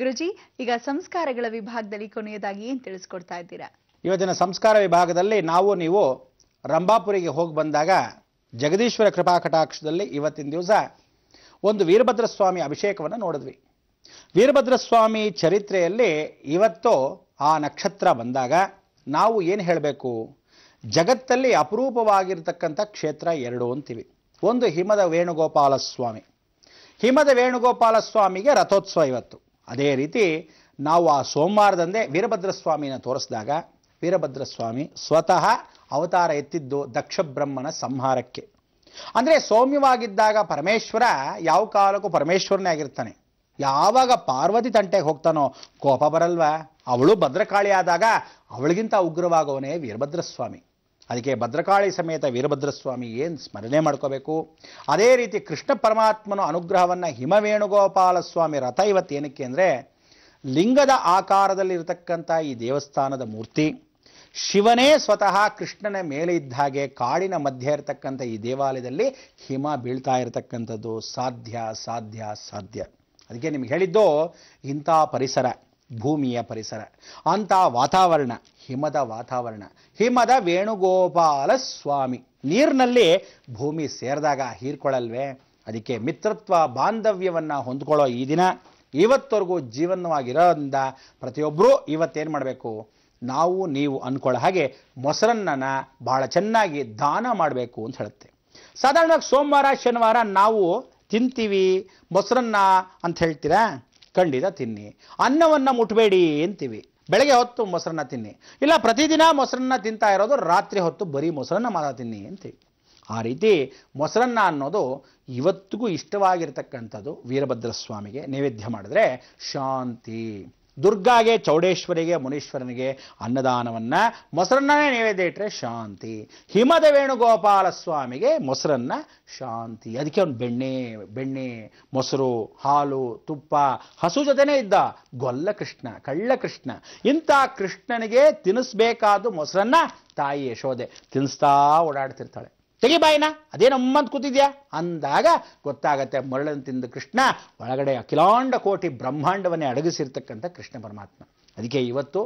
ಗುರುಜಿ, ಈಗ ಸಂಸ್ಕಾರಗಳ ವಿಭಾಗದಲ್ಲಿ ಕೊನೆಯದಾಗಿ ಏನು ತಿಳಿಸ್ಕೊಡ್ತಾ ಇದ್ದೀರಾ? ಇವತ್ತಿನ ಸಂಸ್ಕಾರ ವಿಭಾಗದಲ್ಲಿ ನೀವು ರಂಭಾಪುರಿಗೆ ಹೋಗಿ ಬಂದಾಗ ಜಗದೀಶ್ವರ ಕೃಪಾ ಕಟಾಕ್ಷದಲ್ಲಿ ಇವತ್ತಿನ ದಿವಸ ಒಂದು ವೀರಭದ್ರ ಸ್ವಾಮಿ ಅಭಿಷೇಕವನ್ನು ನೋಡಿದ್ವಿ. ವೀರಭದ್ರ ಸ್ವಾಮಿ ಚರಿತ್ರೆಯಲ್ಲಿ ಇವತ್ತು ಆ ನಕ್ಷತ್ರ ಬಂದಾಗ ನಾವು ಏನು ಹೇಳಬೇಕು? ಜಗತ್ತಲ್ಲಿ ಅಪರೂಪವಾಗಿರ್ತಕ್ಕಂಥ ಕ್ಷೇತ್ರ ಎರಡು ಅಂತೀವಿ. ಒಂದು ಹಿಮದ ವೇಣುಗೋಪಾಲ ಸ್ವಾಮಿ. ಹಿಮದ ವೇಣುಗೋಪಾಲ ಸ್ವಾಮಿಗೆ ರಥೋತ್ಸವ ಇವತ್ತು. ಅದೇ ರೀತಿ ನಾವು ಆ ಸೋಮವಾರದಂದೇ ವೀರಭದ್ರ ಸ್ವಾಮಿನ ತೋರಿಸಿದಾಗ ವೀರಭದ್ರ ಸ್ವಾಮಿ ಸ್ವತಃ ಅವತಾರ ಎತ್ತಿದ್ದು ದಕ್ಷ ಬ್ರಹ್ಮನ ಸಂಹಾರಕ್ಕೆ. ಅಂದರೆ ಸೌಮ್ಯವಾಗಿದ್ದಾಗ ಪರಮೇಶ್ವರ ಯಾವ ಕಾಲಕ್ಕೂ ಪರಮೇಶ್ವರನೇ ಆಗಿರ್ತಾನೆ. ಯಾವಾಗ ಪಾರ್ವತಿ ತಂಟೆಗೆ ಹೋಗ್ತಾನೋ ಕೋಪ ಬರಲ್ವಾ? ಅವಳು ಭದ್ರಕಾಳಿ ಆದಾಗ ಅವಳಿಗಿಂತ ಉಗ್ರವಾಗವನೇ ವೀರಭದ್ರ ಸ್ವಾಮಿ. ಅದಕ್ಕೆ ಭದ್ರಕಾಳಿ ಸಮೇತ ವೀರಭದ್ರ ಸ್ವಾಮಿ ಏನು ಸ್ಮರಣೆ ಮಾಡ್ಕೋಬೇಕು. ಅದೇ ರೀತಿ ಕೃಷ್ಣ ಪರಮಾತ್ಮನ ಅನುಗ್ರಹವನ್ನು ಹಿಮವೇಣುಗೋಪಾಲ ಸ್ವಾಮಿ ರಥ ಇವತ್ತೇನಕ್ಕೆ ಅಂದರೆ, ಲಿಂಗದ ಆಕಾರದಲ್ಲಿರತಕ್ಕಂಥ ಈ ದೇವಸ್ಥಾನದ ಮೂರ್ತಿ ಶಿವನೇ ಸ್ವತಃ ಕೃಷ್ಣನ ಮೇಲೆ ಇದ್ದ ಹಾಗೆ ಕಾಡಿನ ಮಧ್ಯೆ ಇರತಕ್ಕಂಥ ಈ ದೇವಾಲಯದಲ್ಲಿ ಹಿಮ ಬೀಳ್ತಾ ಇರತಕ್ಕಂಥದ್ದು ಸಾಧ್ಯ ಸಾಧ್ಯ ಸಾಧ್ಯ. ಅದಕ್ಕೆ ನಿಮ್ಗೆ ಹೇಳಿದ್ದು, ಇಂಥ ಪರಿಸರ, ಭೂಮಿಯ ಪರಿಸರ, ಅಂಥ ವಾತಾವರಣ, ಹಿಮದ ವಾತಾವರಣ, ಹಿಮದ ವೇಣುಗೋಪಾಲ ಸ್ವಾಮಿ. ನೀರಿನಲ್ಲಿ ಭೂಮಿ ಸೇರಿದಾಗ ಹೀರ್ಕೊಳ್ಳಲ್ವೇ? ಅದಕ್ಕೆ ಮಿತ್ರತ್ವ ಬಾಂಧವ್ಯವನ್ನು ಹೊಂದ್ಕೊಳ್ಳೋ ಈ ದಿನ ಇವತ್ತವರೆಗೂ ಜೀವನವಾಗಿರೋದ್ರಿಂದ ಪ್ರತಿಯೊಬ್ಬರೂ ಇವತ್ತೇನು ಮಾಡಬೇಕು? ನಾವು ನೀವು ಅಂದ್ಕೊಳ್ಳೋ ಹಾಗೆ ಮೊಸರನ್ನ ಭಾಳ ಚೆನ್ನಾಗಿ ದಾನ ಮಾಡಬೇಕು ಅಂತ ಹೇಳುತ್ತೆ. ಸಾಧಾರಣವಾಗಿ ಸೋಮವಾರ ಶನಿವಾರ ನಾವು ತಿಂತೀವಿ ಮೊಸರನ್ನ ಅಂತ ಹೇಳ್ತೀರಾ? ಖಂಡಿತ ತಿನ್ನಿ. ಅನ್ನವನ್ನು ಮುಟ್ಬೇಡಿ ಅಂತೀವಿ. ಬೆಳಗ್ಗೆ ಹೊತ್ತು ಮೊಸರನ್ನ ತಿನ್ನಿ. ಇಲ್ಲ ಪ್ರತಿದಿನ ಮೊಸರನ್ನ ತಿಂತಾ ಇರೋದು ರಾತ್ರಿ ಹೊತ್ತು ಬರೀ ಮೊಸರನ್ನ ಮಾತ್ರ ತಿನ್ನಿ ಅಂತೀವಿ. ಆ ರೀತಿ ಮೊಸರನ್ನ ಅನ್ನೋದು ಇವತ್ತಿಗೂ ಇಷ್ಟವಾಗಿರ್ತಕ್ಕಂಥದ್ದು. ವೀರಭದ್ರ ಸ್ವಾಮಿಗೆ ನೈವೇದ್ಯ ಮಾಡಿದ್ರೆ ಶಾಂತಿ. ದುರ್ಗಾಗೆ, ಚೌಡೇಶ್ವರಿಗೆ, ಮುನೀಶ್ವರನಿಗೆ ಅನ್ನದಾನವನ್ನು ಮೊಸರನ್ನೇ ನೈವೇದ್ಯ ಇಟ್ಟರೆ ಶಾಂತಿ. ಹಿಮದ ವೇಣುಗೋಪಾಲ ಸ್ವಾಮಿಗೆ ಮೊಸರನ್ನ ಶಾಂತಿ. ಅದಕ್ಕೆ ಅವನು ಬೆಣ್ಣೆ, ಮೊಸರು, ಹಾಲು, ತುಪ್ಪ, ಹಸು ಜೊತೆನೇ ಇದ್ದ ಗೊಲ್ಲ ಕೃಷ್ಣ, ಕಳ್ಳ ಕೃಷ್ಣ. ಇಂಥ ಕೃಷ್ಣನಿಗೆ ತಿನ್ನಿಸ್ಬೇಕಾದ ಮೊಸರನ್ನ ತಾಯಿ ಯಶೋದೆ ತಿನ್ನಿಸ್ತಾ ಓಡಾಡ್ತಿರ್ತಾಳೆ. ತೆಗಿ ಬಾಯಿನ, ಅದೇನಮ್ಮಂತ ಕೂತಿದ್ಯಾ ಅಂದಾಗ ಗೊತ್ತಾಗತ್ತೆ ಮರಳನ್ನು ತಿಂದ ಕೃಷ್ಣ ಒಳಗಡೆ ಅಖಿಲಾಂಡ ಕೋಟಿ ಬ್ರಹ್ಮಾಂಡವನ್ನೇ ಅಡಗಿಸಿರ್ತಕ್ಕಂಥ ಕೃಷ್ಣ ಪರಮಾತ್ಮ. ಅದಕ್ಕೆ ಇವತ್ತು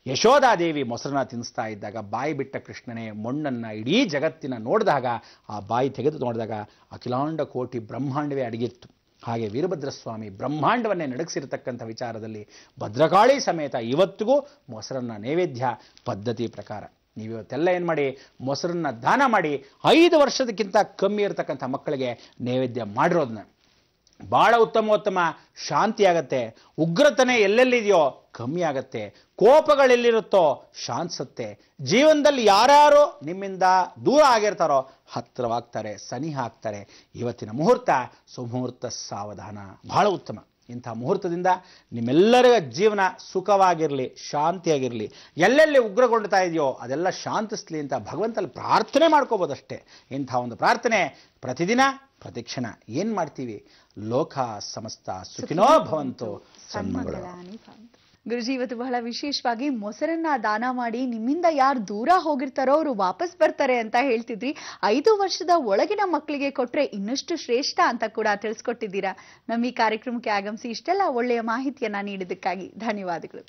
ಯಶೋಧಾದೇವಿ ಮೊಸರನ್ನ ತಿನ್ನಿಸ್ತಾ ಇದ್ದಾಗ ಬಾಯಿ ಬಿಟ್ಟ ಕೃಷ್ಣನೇ ಮಣ್ಣನ್ನು ಇಡೀ ಜಗತ್ತಿನ ನೋಡಿದಾಗ, ಆ ಬಾಯಿ ತೆಗೆದು ನೋಡಿದಾಗ ಅಖಿಲಾಂಡ ಕೋಟಿ ಬ್ರಹ್ಮಾಂಡವೇ ಅಡಗಿತ್ತು. ಹಾಗೆ ವೀರಭದ್ರ ಸ್ವಾಮಿ ಬ್ರಹ್ಮಾಂಡವನ್ನೇ ನಡಗಿಸಿರ್ತಕ್ಕಂಥ ವಿಚಾರದಲ್ಲಿ ಭದ್ರಕಾಳಿ ಸಮೇತ ಇವತ್ತಿಗೂ ಮೊಸರನ್ನ ನೈವೇದ್ಯ ಪದ್ಧತಿ ಪ್ರಕಾರ. ನೀವು ಇವತ್ತೆಲ್ಲ ಏನು ಮಾಡಿ, ಮೊಸರನ್ನ ದಾನ ಮಾಡಿ 5 ವರ್ಷದಕ್ಕಿಂತ ಕಮ್ಮಿ ಇರತಕ್ಕಂಥ ಮಕ್ಕಳಿಗೆ ನೈವೇದ್ಯ ಮಾಡಿರೋದನ್ನ ಭಾಳ ಉತ್ತಮ ಶಾಂತಿ ಆಗತ್ತೆ. ಉಗ್ರತನೆ ಎಲ್ಲೆಲ್ಲಿದೆಯೋ ಕಮ್ಮಿ ಆಗತ್ತೆ. ಕೋಪಗಳೆಲ್ಲಿರುತ್ತೋ ಶಾಂತಿಸುತ್ತೆ. ಜೀವನದಲ್ಲಿ ಯಾರ್ಯಾರು ನಿಮ್ಮಿಂದ ದೂರ ಆಗಿರ್ತಾರೋ ಹತ್ತಿರವಾಗ್ತಾರೆ, ಸನಿಹ ಆಗ್ತಾರೆ. ಇವತ್ತಿನ ಮುಹೂರ್ತ ಸುಮುಹೂರ್ತ, ಸಾವಧಾನ, ಬಹಳ ಉತ್ತಮ. ಇಂಥ ಮುಹೂರ್ತದಿಂದ ನಿಮ್ಮೆಲ್ಲರ ಜೀವನ ಸುಖವಾಗಿರಲಿ, ಶಾಂತಿಯಾಗಿರಲಿ. ಎಲ್ಲೆಲ್ಲಿ ಉಗ್ರಗೊಳ್ತಾ ಇದೆಯೋ ಅದೆಲ್ಲ ಶಾಂತಿಸ್ಲಿ ಅಂತ ಭಗವಂತಲ್ಲಿ ಪ್ರಾರ್ಥನೆ ಮಾಡ್ಕೋಬೋದಷ್ಟೇ. ಇಂಥ ಒಂದು ಪ್ರಾರ್ಥನೆ ಪ್ರತಿದಿನ ಪ್ರತಿಕ್ಷಣ ಏನು ಮಾಡ್ತೀವಿ? ಲೋಕ ಸಮಸ್ತ ಸುಖಿನೋ ಭವಂತು ಸನ್ಮಂಗಳ. ಗುರುಜಿ, ಇವತ್ತು ಬಹಳ ವಿಶೇಷವಾಗಿ ಮೊಸರನ್ನ ದಾನ ಮಾಡಿ ನಿಮ್ಮಿಂದ ಯಾರು ದೂರ ಹೋಗಿರ್ತಾರೋ ಅವರು ವಾಪಸ್ ಬರ್ತಾರೆ ಅಂತ ಹೇಳ್ತಿದ್ರಿ. 5 ವರ್ಷದ ಒಳಗಿನ ಮಕ್ಕಳಿಗೆ ಕೊಟ್ರೆ ಇನ್ನಷ್ಟು ಶ್ರೇಷ್ಠ ಅಂತ ಕೂಡ ತಿಳಿಸ್ಕೊಟ್ಟಿದ್ದೀರಾ. ನಮ್ಮ ಈ ಕಾರ್ಯಕ್ರಮಕ್ಕೆ ಆಗಮಿಸಿ ಇಷ್ಟೆಲ್ಲ ಒಳ್ಳೆಯ ಮಾಹಿತಿಯನ್ನ ನೀಡಿದ್ದಕ್ಕಾಗಿ ಧನ್ಯವಾದಗಳು.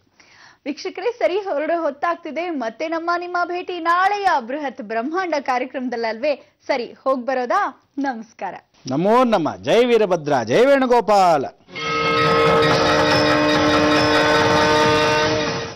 ವೀಕ್ಷಕರೇ, ಸರಿ ಹೊರಡೋ ಹೊತ್ತಾಗ್ತಿದೆ. ಮತ್ತೆ ನಿಮ್ಮ ಭೇಟಿ ನಾಳೆಯ ಬೃಹತ್ ಬ್ರಹ್ಮಾಂಡ ಕಾರ್ಯಕ್ರಮದಲ್ಲಲ್ವೇ? ಸರಿ, ಹೋಗ್ ಬರೋದಾ? ನಮಸ್ಕಾರ. ನಮೋ ನಮ. ಜೈ ವೀರಭದ್ರ, ಜೈ ವೇಣುಗೋಪಾಲ.